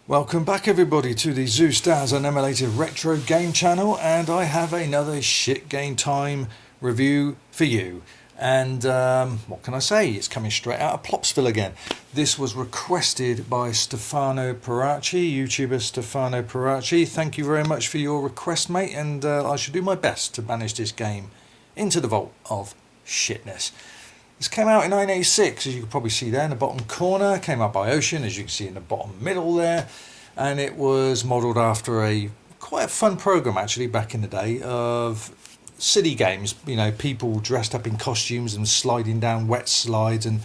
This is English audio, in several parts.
Welcome back everybody to the Zeusdaz Unemulated Retro Game Channel, and I have another shit game time review for you. And what can I say, it's coming straight out of Plopsville again. This was requested by Stefano Peracchi, YouTuber Stefano Peracchi. Thank you very much for your request, mate, and I shall do my best to manage this game into the vault of shitness. This came out in 1986, as you can probably see there in the bottom corner. Came out by Ocean, as you can see in the bottom middle there. And it was modelled after quite a fun program, actually, back in the day, of city games. You know, people dressed up in costumes and sliding down wet slides. And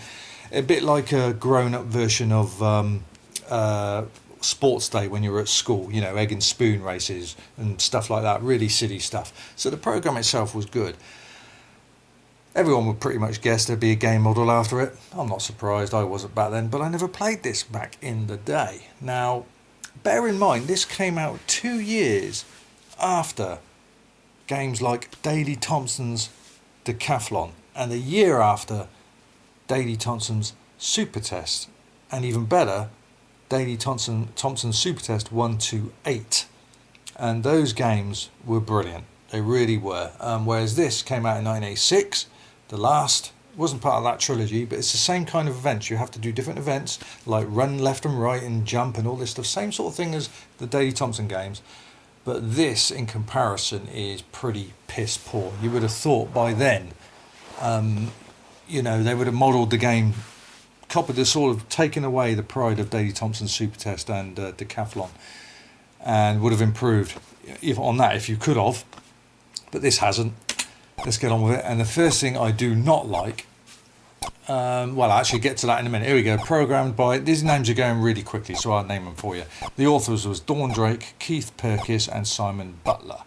a bit like a grown-up version of Sports Day when you were at school. You know, egg and spoon races and stuff like that. Really silly stuff. So the program itself was good. Everyone would pretty much guess there'd be a game model after it. I'm not surprised, I wasn't back then, but I never played this back in the day. Now, bear in mind, this came out 2 years after games like Daley Thompson's Decathlon, and a year after Daley Thompson's Super Test, and even better, Daley Thompson's Super Test 1 to 8. And those games were brilliant, they really were. Whereas this came out in 1986. The last wasn't part of that trilogy, but it's the same kind of events. You have to do different events like run left and right and jump and all this stuff. Same sort of thing as the Daley Thompson games. But this, in comparison, is pretty piss poor. You would have thought by then, you know, they would have modelled the game, copied the sort of taken away the pride of Daley Thompson's Super Test and Decathlon, and would have improved on that if you could have. But this hasn't. Let's get on with it. And the first thing I do not like, well, I'll actually get to that in a minute. Here we go. Programmed by, these names are going really quickly, so I'll name them for you. The authors was Dawn Drake, Keith Perkis, and Simon Butler.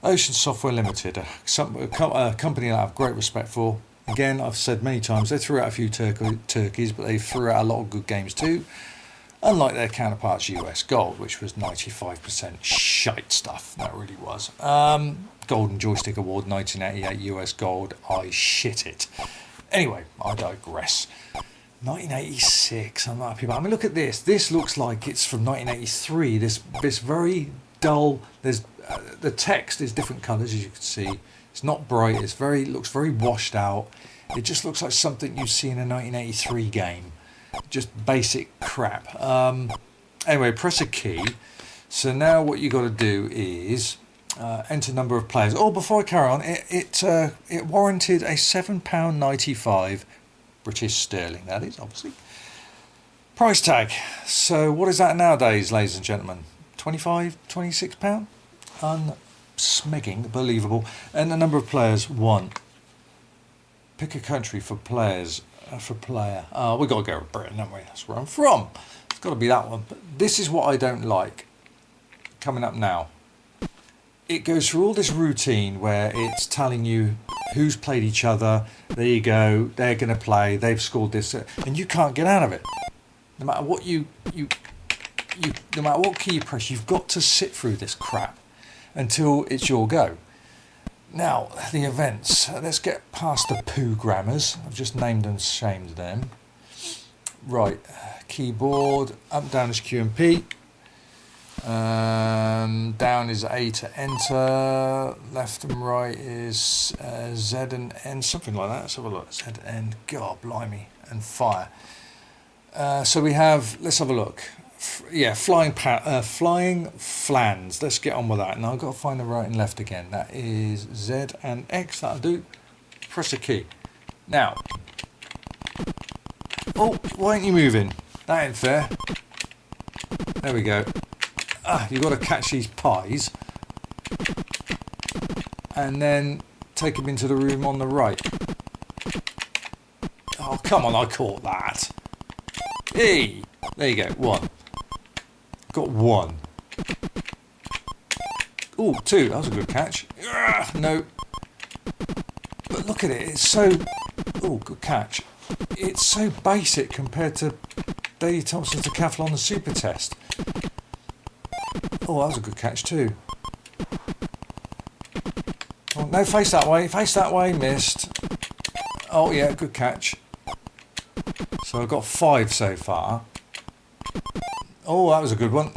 Ocean Software Limited, a company that I have great respect for. Again, I've said many times, they threw out a few turkeys, but they threw out a lot of good games too. Unlike their counterparts US Gold, which was 95% shite stuff. That really was. Golden Joystick Award 1988 US Gold. I shit it. Anyway, I digress. 1986. I'm not happy about it. I mean, look at this. This looks like it's from 1983. This very dull. There's the text is different colours, as you can see. It's not bright. Looks very washed out. It just looks like something you'd see in a 1983 game. Just basic crap. Anyway, press a key. So now what you got to do is enter number of players. Oh, before I carry on, it warranted a £7.95 British sterling. That is obviously price tag. So what is that nowadays, ladies and gentlemen? £25, £26. Unsmegging, believable. And the number of players 1. Pick a country for players. For player, we got to go with Britain, haven't we? That's where I'm from. It's got to be that one. But this is what I don't like. Coming up now, it goes through all this routine where it's telling you who's played each other. There you go. They're going to play. They've scored this, and you can't get out of it. No matter what no matter what key you press, you've got to sit through this crap until it's your go. Now, the events. Let's get past the poo grammars. I've just named and shamed them. Right, keyboard. Up, down is Q and P. Down is A to enter. Left and right is Z and N, something like that. Let's have a look. Z and N. God, blimey. And fire. So we have, let's have a look. Flying flans. Let's get on with that. Now I've got to find the right and left again. That is Z and X. That'll do. Press a key. Now. Oh, why aren't you moving? That ain't fair. There we go. You've got to catch these pies. And then take them into the room on the right. Oh, come on, I caught that. Hey, there you go. 1. Got 1. Oh, 2. That was a good catch. No. But look at it. It's so... Oh, good catch. it's so basic compared to Daley Thompson's Decathlon and Super Test. Oh, that was a good catch too. Oh, no, face that way, missed. Oh yeah, good catch. So I've got 5 so far. Oh, that was a good one.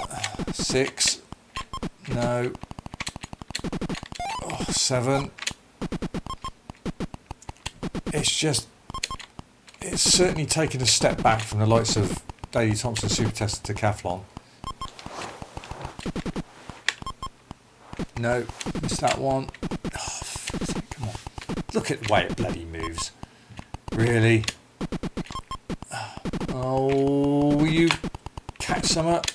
6. No. Oh, 7. It's certainly taken a step back from the likes of Daley Thompson Super Test Decathlon. No, missed that one. Oh, come on. Look at the way it bloody moves. Really? Oh, will you catch some up?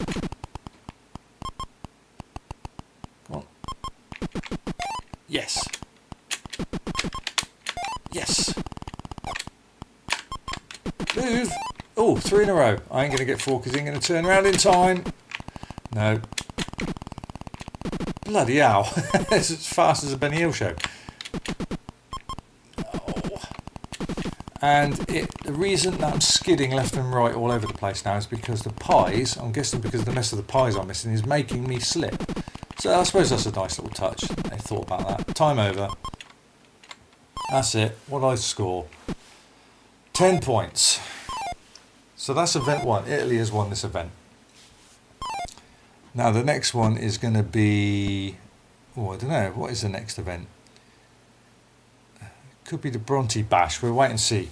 Come on. Yes. Yes. Move. Oh, 3 in a row. I ain't going to get 4 because he ain't going to turn around in time. No. Bloody hell. It's as fast as a Benny Hill show. Oh. And the reason that I'm skidding left and right all over the place now is because the pies, I'm guessing because the mess of the pies I'm missing, is making me slip. So I suppose that's a nice little touch. I thought about that. Time over. That's it. What did I score? 10 points. So that's event 1. Italy has won this event. Now the next one is going to be, oh, I don't know, what is the next event? Could be the Bronte Bash. We'll wait and see.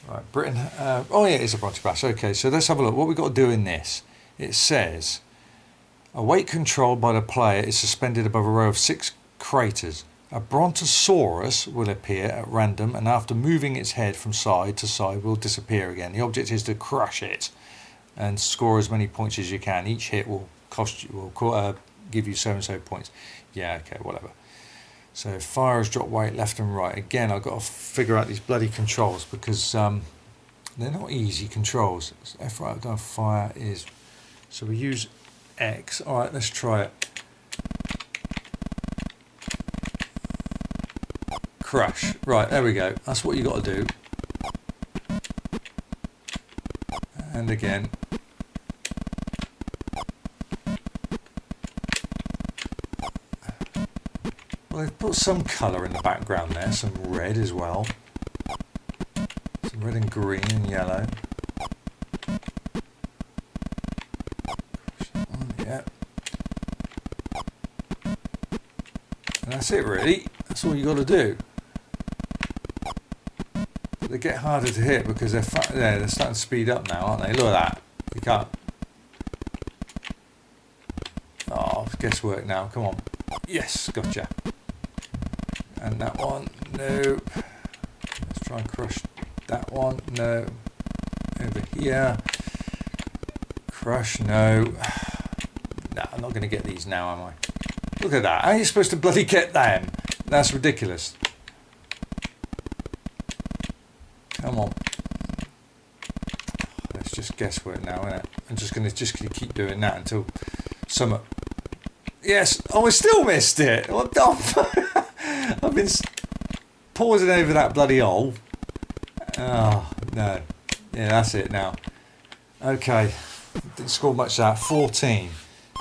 Right, Britain. Oh yeah, it's a Bronte Bash. Okay, so let's have a look. What we've got to do in this. It says, a weight controlled by the player is suspended above a row of 6 craters. A Brontosaurus will appear at random, and after moving its head from side to side will disappear again. The object is to crush it and score as many points as you can. Each hit will give you so and so points. Yeah, okay, whatever. So fire has dropped weight left and right. Again, I've got to figure out these bloody controls because they're not easy controls. So F right down fire is. So we use X. All right, let's try it. Crush. Right, there we go. That's what you got to do. And again. Well, they've put some colour in the background there, some red as well. Some red and green and yellow. Yeah. And that's it really. That's all you got to do. But they get harder to hit because they're starting to speed up now, aren't they? Look at that. You can't. Oh, guesswork now. Come on. Yes, gotcha. And that one, no. Let's try and crush that one, no. Over here. Crush, no. No, I'm not going to get these now, am I? Look at that. How are you supposed to bloody get them? That's ridiculous. Come on. That's just guesswork now, isn't it? I'm just going to keep doing that until summer. Yes. Oh, I still missed it. What the fuck? I've been pausing over that bloody hole. Oh, no. Yeah, that's it now. Okay. Didn't score much that. 14.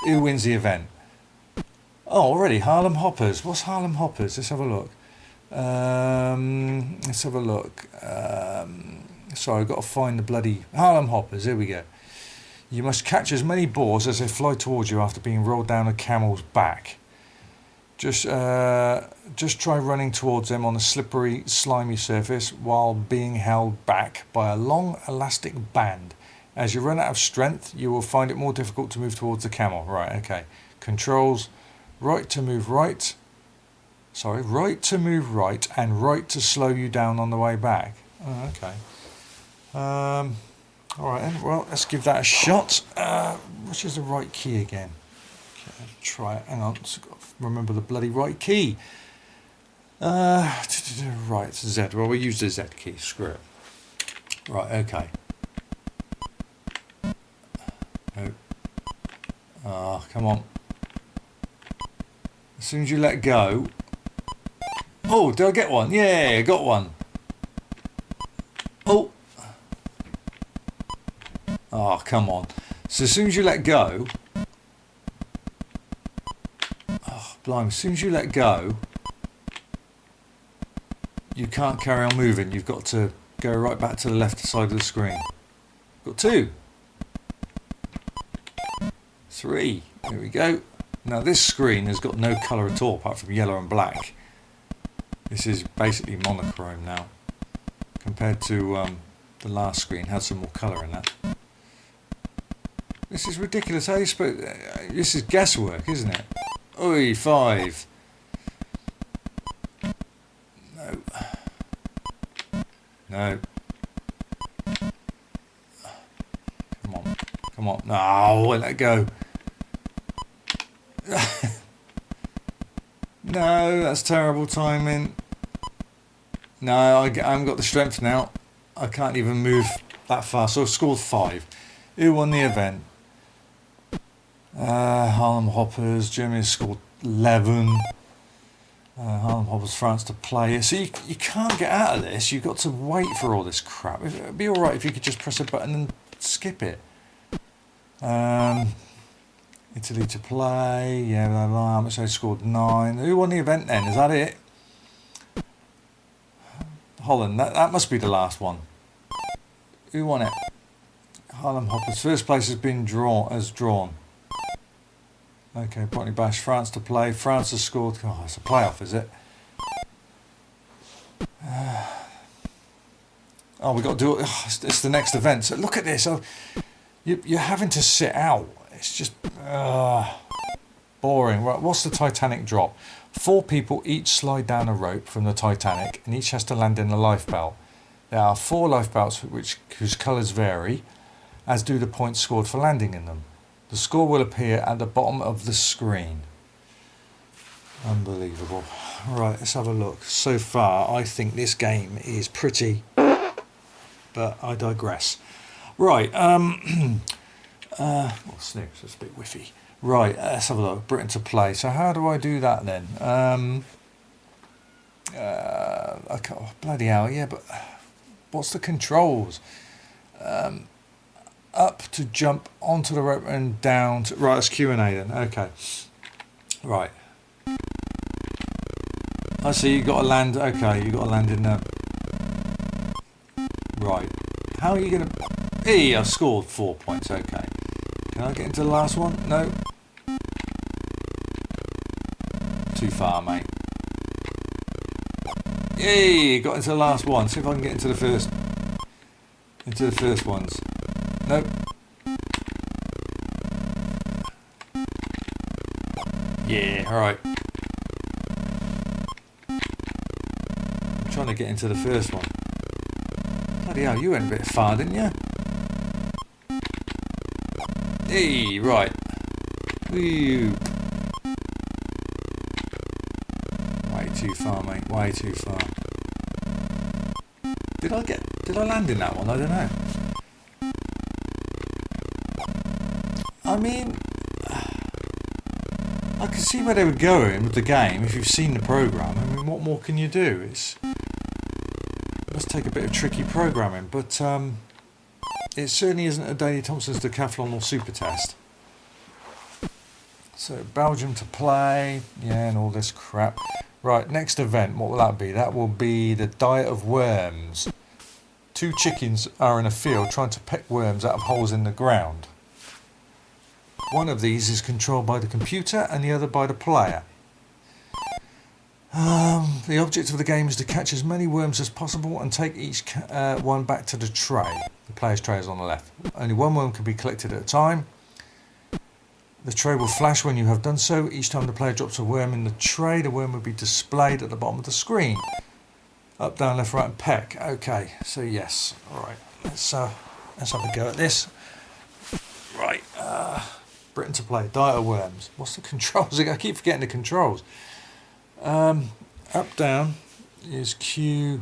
Who wins the event? Oh, already. Harlem Hoppers. What's Harlem Hoppers? Let's have a look. Let's have a look. Sorry, I've got to find the bloody Harlem Hoppers. Here we go. You must catch as many boars as they fly towards you after being rolled down a camel's back. Just try running towards them on a slippery, slimy surface while being held back by a long elastic band. As you run out of strength, you will find it more difficult to move towards the camel. Right, okay. Controls, right to move right. Sorry, right to move right and right to slow you down on the way back. Oh, okay. Alright then, well, let's give that a shot. Which is the right key again? Okay, try it. Hang on, I've got to remember the bloody right key. Right, Z. Well, we use the Z key. Screw it. Right, okay. Oh, come on. As soon as you let go. Oh, did I get one? Yeah, I got one. Oh, come on. So as soon as you let go... Oh, blimey. As soon as you let go, you can't carry on moving. You've got to go right back to the left side of the screen. Got 2. 3. There we go. Now this screen has got no colour at all apart from yellow and black. This is basically monochrome now. Compared to the last screen, had some more colour in that. This is ridiculous. How you supposed? This is guesswork, isn't it? Oi, 5. No. No. Come on. Come on. No, let it go. No, that's terrible timing. No, I haven't got the strength now. I can't even move that far. So I've scored 5. Who won the event? Harlem Hoppers. Germany scored 11. Harlem Hoppers, France to play. So you can't get out of this. You've got to wait for all this crap. It'd be alright if you could just press a button and skip it. Italy to play. Yeah, blah, blah. How much they scored? 9. Who won the event then? Is that it? Holland. That must be the last one. Who won it? Harlem Hoppers. First place has been drawn. Okay, Botany Bash. France to play. France has scored. Oh, it's a playoff, is it? Oh, we've got to do it. Oh, it's the next event. So look at this. Oh, you're having to sit out. It's just boring. Right, what's the Titanic drop? 4 people each slide down a rope from the Titanic, and each has to land in a lifebelt. There are 4 lifebelts whose colours vary, as do the points scored for landing in them. The score will appear at the bottom of the screen. Unbelievable. Right, let's have a look. So far, I think this game is pretty, but I digress. Right, snoops, it's a bit whiffy. Right, let's have a look. Britain to play. So how do I do that then? Okay, oh, bloody hell, yeah, but what's the controls? Up to jump onto the rope and down to... Right, it's Q&A then. Okay. Right. I see you got to land... Okay, you got to land in there. Right. How are you going to... Hey, I've scored 4 points. Okay. Can I get into the last one? No. Too far, mate. Yay, got into the last one. See if I can get into the first ones. Nope. Yeah, alright. I'm trying to get into the first one. Bloody hell, you went a bit far, didn't you? Hey, right. Woo. Way too far, mate. Way too far. Did I land in that one? I don't know. I mean, I can see where they were going with the game if you've seen the programme. I mean, what more can you do? It must take a bit of tricky programming, but it certainly isn't a Daley Thompson's Decathlon or Super Test. So, Belgium to play, yeah, and all this crap. Right, next event, what will that be? That will be the Diet of Worms. 2 chickens are in a field trying to peck worms out of holes in the ground. One of these is controlled by the computer and the other by the player. The object of the game is to catch as many worms as possible and take each one back to the tray. The player's tray is on the left. Only 1 worm can be collected at a time. The tray will flash when you have done so. Each time the player drops a worm in the tray, the worm will be displayed at the bottom of the screen. Up, down, left, right and peck. Okay, so yes. Alright, let's have a go at this. Right, Britain to play. Diet of Worms. What's the controls? I keep forgetting the controls. Up, down is Q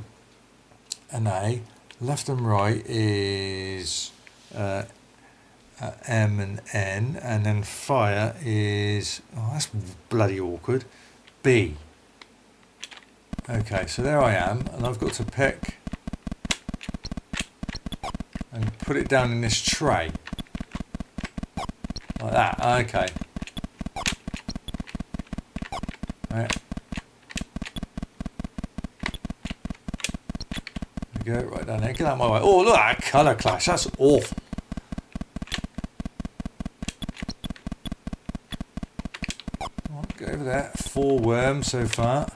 and A. Left and right is M and N. And then fire is... Oh, that's bloody awkward. B. Okay, so there I am. And I've got to pick and put it down in this tray. Like that, okay. Right. There we go, right down there. Get out of my way. Oh, look at that colour clash. That's awful. Right, go over there. 4 worms so far.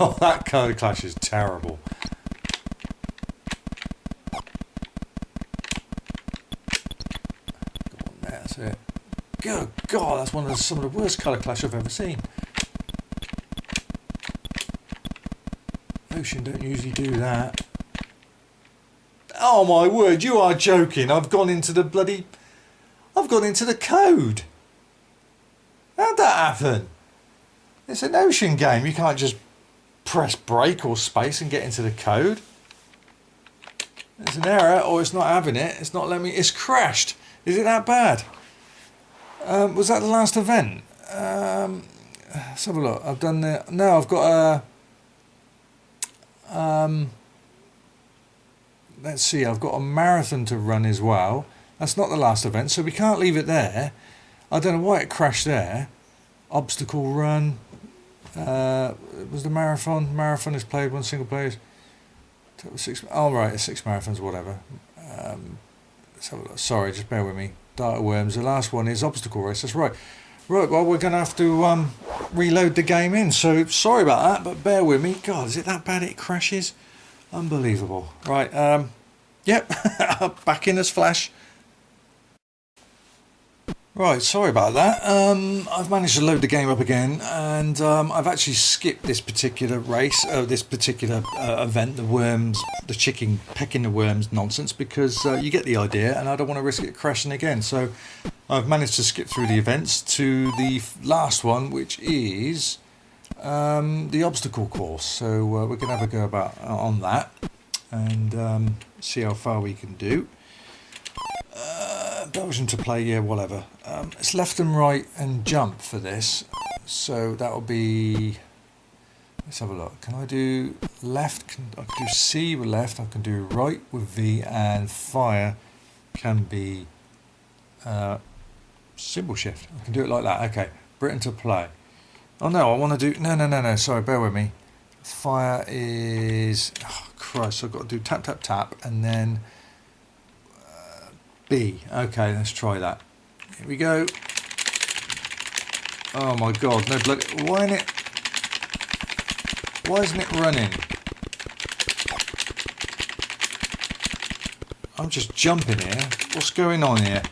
Oh, that colour clash is terrible. Go on there, that's it. Good God, that's some of the worst colour clash I've ever seen. Ocean don't usually do that. Oh my word, you are joking. I've gone into the code. How'd that happen? It's an ocean game. You can't just press break or space and get into the code. There's an error, or it's not having it. It's not letting me. It's crashed. Is it that bad? Was that the last event? Let's have a look. I've done the. No, I've got a. Let's see. I've got a marathon to run as well. That's not the last event, so we can't leave it there. I don't know why it crashed there. Obstacle run. It was the marathon. Marathon is played 1 single player. 6. Oh right, it's 6 marathons, whatever. Let's have a look. Sorry, just bear with me. Data worms. The last one is obstacle race. That's right. Right. Well, we're going to have to reload the game in. So sorry about that, but bear with me. God, is it that bad? It crashes. Unbelievable. Right. Yep. Back in as Flash. Right, sorry about that. I've managed to load the game up again, and I've actually skipped this particular race, this particular event, the chicken pecking the worms nonsense, because you get the idea, and I don't want to risk it crashing again. So I've managed to skip through the events to the last one, which is the obstacle course. So we're going to have a go on that, and see how far we can do. Belgian to play, yeah, whatever. It's left and right and jump for this, so that'll be. Let's have a look. Can I do left? I can do C with left. I can do right with V, and fire can be symbol shift. I can do it like that. Okay, Britain to play. Oh no, I want to do no. Sorry, bear with me. Fire is Christ. I've got to do tap tap tap and then. B. Okay, let's try that. Here we go. Oh my God! No blood. Why isn't it running? I'm just jumping here. What's going on here?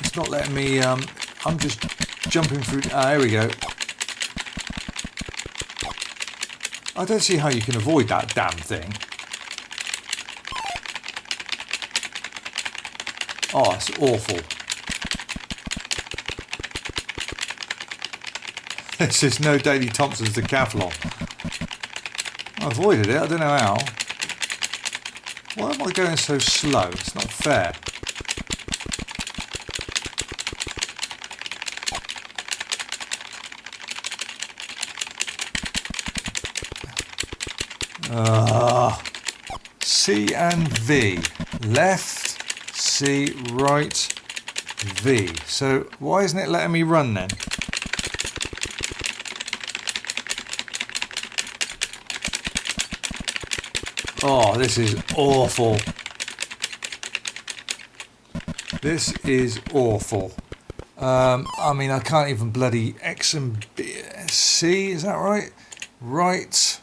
It's not letting me. I'm just jumping through. Here we go. I don't see how you can avoid that damn thing. Oh, it's awful. This is no Daley Thompson's decathlon. I avoided it, I don't know how. Why am I going so slow? It's not fair. C and V. Left, C, right, V. So why isn't it letting me run then? Oh, this is awful. This is awful. I mean, I can't even bloody X and B. C, is that right? Right.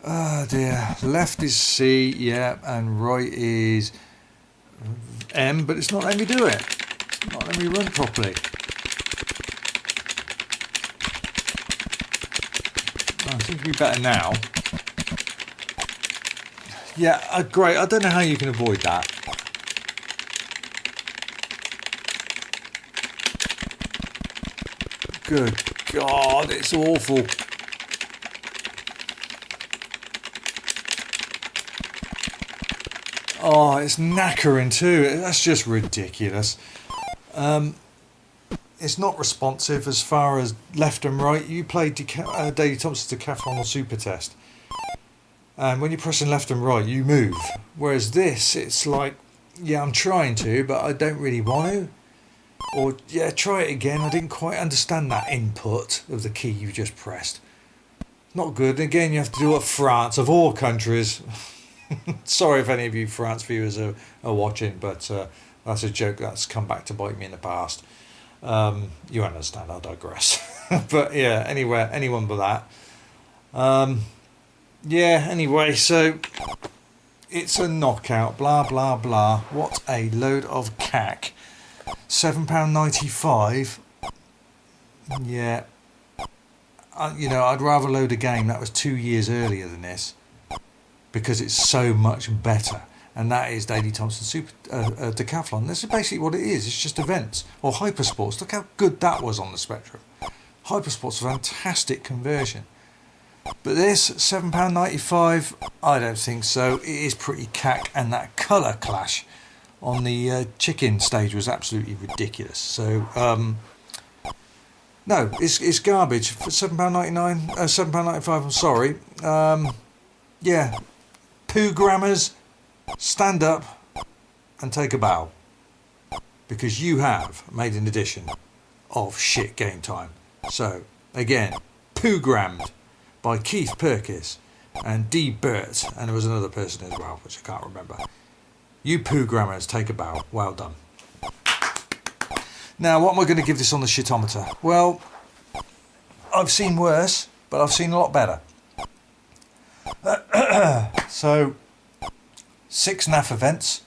Oh dear. Left is C, yeah, and right is M, but it's not letting me do it. It's not letting me run properly. Oh, it seems to be better now. Yeah, great. I don't know how you can avoid that. Good God, it's awful. Oh, it's knackering too. That's just ridiculous. It's not responsive as far as left and right. You played Daley Thompson's decathlon or super test. And when you're pressing left and right, you move. Whereas this, it's like, yeah, I'm trying to, but I don't really want to. Or, yeah, try it again. I didn't quite understand that input of the key you just pressed. Not good. Again, you have to do it France, of all countries. Sorry if any of you France viewers are watching, but that's a joke that's come back to bite me in the past. You understand, I digress. But yeah, anyway, anyone but that. Yeah, anyway, so it's a knockout, blah, blah, blah. What a load of cack. £7.95. Yeah. I'd rather load a game that was 2 years earlier than this because it's so much better. And that is Daley Thompson Super Decathlon. This is basically what it is. It's just events. Or Hypersports. Look how good that was on the Spectrum. Hypersports, a fantastic conversion. But this, £7.95, I don't think so. It is pretty cack, and that colour clash on the chicken stage was absolutely ridiculous. So, no, it's garbage. For £7.95, I'm sorry. Yeah, poo grammars, stand up and take a bow. Because you have made an edition of Shit Game Time. So, again, poo grammed by Keith Perkis and D. Burt, and there was another person as well, which I can't remember. You poo grammars, take a bow. Well done. Now, what am I going to give this on the shitometer? Well, I've seen worse, but I've seen a lot better. So, 6 NAF events.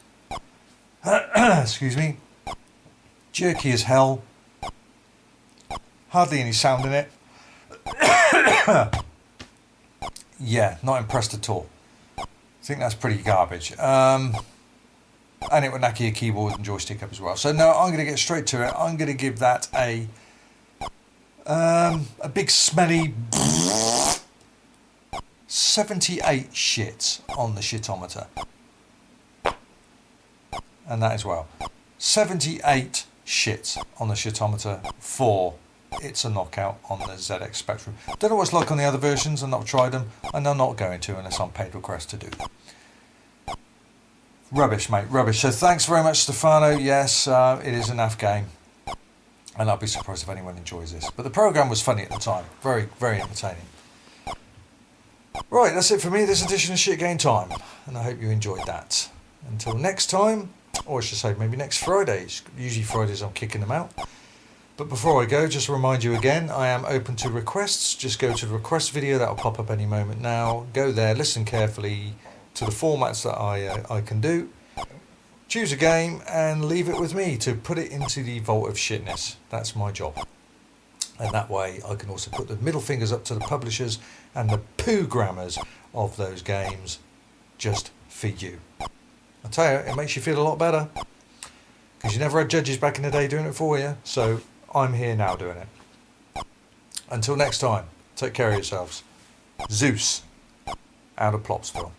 Excuse me. Jerky as hell. Hardly any sound in it. Yeah, not impressed at all. I think that's pretty garbage. And it would knack your keyboard and joystick up as well. So no, I'm going to get straight to it. I'm going to give that a big smelly 78 shits on the shitometer. And that as well. 78 shits on the shitometer for It's a Knockout on the ZX Spectrum. Don't know what it's like on the other versions. I've not tried them, and I'm not going to unless I'm paid request to do them. Rubbish, mate, rubbish. So thanks very much, Stefano. Yes, it is a NAF game, and I'll be surprised if anyone enjoys this. But the programme was funny at the time. Very, very entertaining. Right, that's it for me, this edition of Shit Game Time, and I hope you enjoyed that. Until next time, or I should say maybe next Friday. Usually Fridays I'm kicking them out. But before I go, just to remind you again, I am open to requests. Just go to the request video, that'll pop up any moment now. Go there, listen carefully to the formats that I can do. Choose a game and leave it with me to put it into the vault of shitness. That's my job. And that way I can also put the middle fingers up to the publishers and the poo grammars of those games just for you. I tell you, it makes you feel a lot better. Because you never had judges back in the day doing it for you. So I'm here now doing it. Until next time, take care of yourselves. Zeus, out of Plopsville.